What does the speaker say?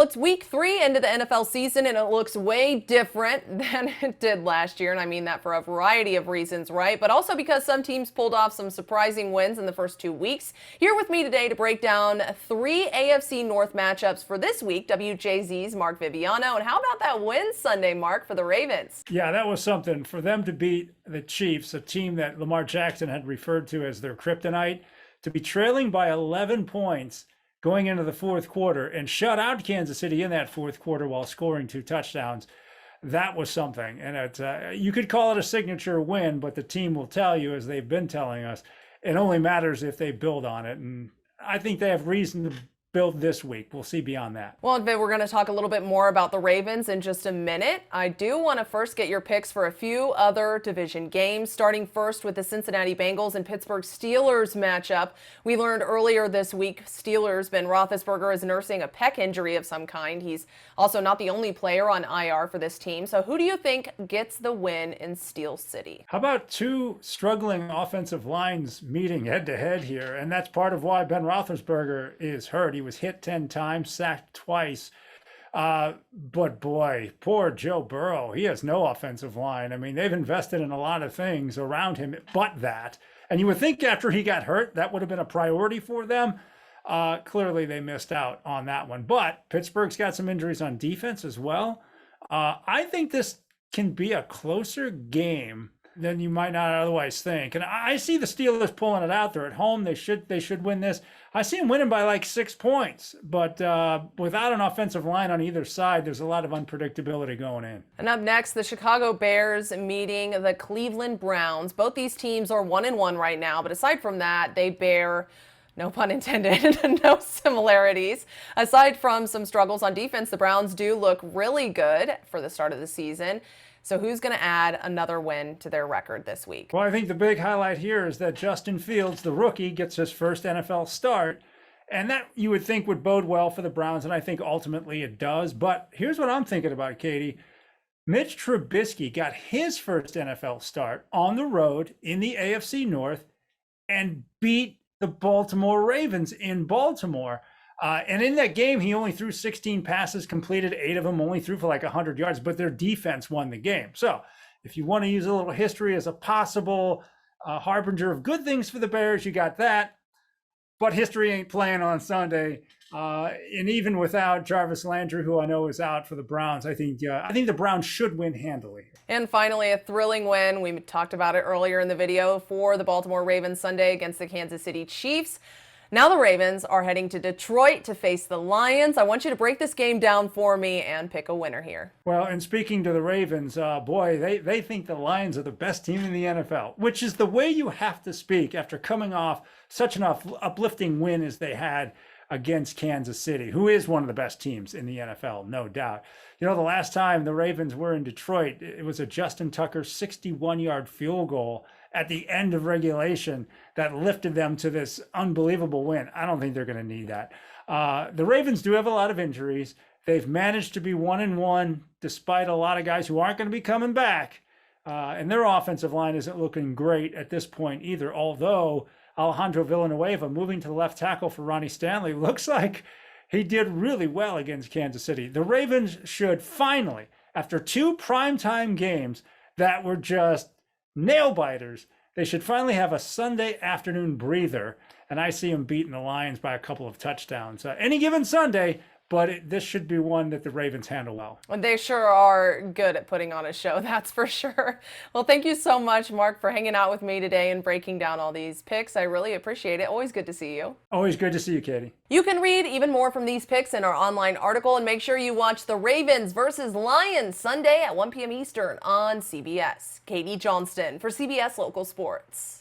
Well, it's week 3 into the NFL season, and it looks way different than it did last year. And I mean that for a variety of reasons, right? But also because some teams pulled off some surprising wins in the first 2 weeks. Here with me today to break down 3 AFC North matchups for this week, WJZ's Mark Viviano. And how about that win Sunday, Mark, for the Ravens? Yeah, that was something. For them to beat the Chiefs, a team that Lamar Jackson had referred to as their kryptonite, to be trailing by 11 points going into the fourth quarter and shut out Kansas City in that fourth quarter while scoring 2 touchdowns. That was something. And you could call it a signature win, but the team will tell you, as they've been telling us, it only matters if they build on it. And I think they have reason to build this week. We'll see beyond that. Well, Viv, we're going to talk a little bit more about the Ravens in just a minute. I do want to first get your picks for a few other division games, starting first with the Cincinnati Bengals and Pittsburgh Steelers matchup. We learned earlier this week Steelers' Ben Roethlisberger is nursing a pec injury of some kind. He's also not the only player on IR for this team. So who do you think gets the win in Steel City? How about 2 struggling offensive lines meeting head to head here? And that's part of why Ben Roethlisberger is hurt. He was hit 10 times, sacked twice. But boy, poor Joe Burrow, he has no offensive line. I mean, they've invested in a lot of things around him, but that. And you would think after he got hurt, that would have been a priority for them. Clearly, they missed out on that one. But Pittsburgh's got some injuries on defense as well. I think this can be a closer game than you might not otherwise think. And I see the Steelers pulling it out. They're at home. They should win this. I see them winning by like 6 points. But without an offensive line on either side, there's a lot of unpredictability going in. And up next, the Chicago Bears meeting the Cleveland Browns. Both these teams are 1-1 right now. But aside from that, they bear, no pun intended, no similarities. Aside from some struggles on defense, the Browns do look really good for the start of the season. So who's going to add another win to their record this week? Well, I think the big highlight here is that Justin Fields, the rookie, gets his first NFL start. And that you would think would bode well for the Browns, and I think ultimately it does. But here's what I'm thinking about, Katie. Mitch Trubisky got his first NFL start on the road in the AFC North and beat the Baltimore Ravens in Baltimore. And in that game, he only threw 16 passes, completed 8 of them, only threw for like 100 yards, but their defense won the game. So if you want to use a little history as a possible harbinger of good things for the Bears, you got that. But history ain't playing on Sunday. And even without Jarvis Landry, who I know is out for the Browns, I think the Browns should win handily. And finally, a thrilling win. We talked about it earlier in the video for the Baltimore Ravens Sunday against the Kansas City Chiefs. Now the Ravens are heading to Detroit to face the Lions. I want you to break this game down for me and pick a winner here. Well, and speaking to the Ravens, boy, they think the Lions are the best team in the NFL, which is the way you have to speak after coming off such an uplifting win as they had against Kansas City, who is one of the best teams in the NFL, no doubt. You know, the last time the Ravens were in Detroit, it was a Justin Tucker 61-yard field goal at the end of regulation that lifted them to this unbelievable win. I don't think they're going to need that. The Ravens do have a lot of injuries. They've managed to be 1-1 despite a lot of guys who aren't going to be coming back. And their offensive line isn't looking great at this point either, although Alejandro Villanueva moving to the left tackle for Ronnie Stanley looks like he did really well against Kansas City. The Ravens should finally, after 2 primetime games that were just nail biters, they should finally have a Sunday afternoon breather, and I see them beating the Lions by a couple of touchdowns any given Sunday. But this should be one that the Ravens handle well. They sure are good at putting on a show, that's for sure. Well, thank you so much, Mark, for hanging out with me today and breaking down all these picks. I really appreciate it. Always good to see you. Always good to see you, Katie. You can read even more from these picks in our online article, and make sure you watch the Ravens versus Lions Sunday at 1 p.m. Eastern on CBS. Katie Johnston for CBS Local Sports.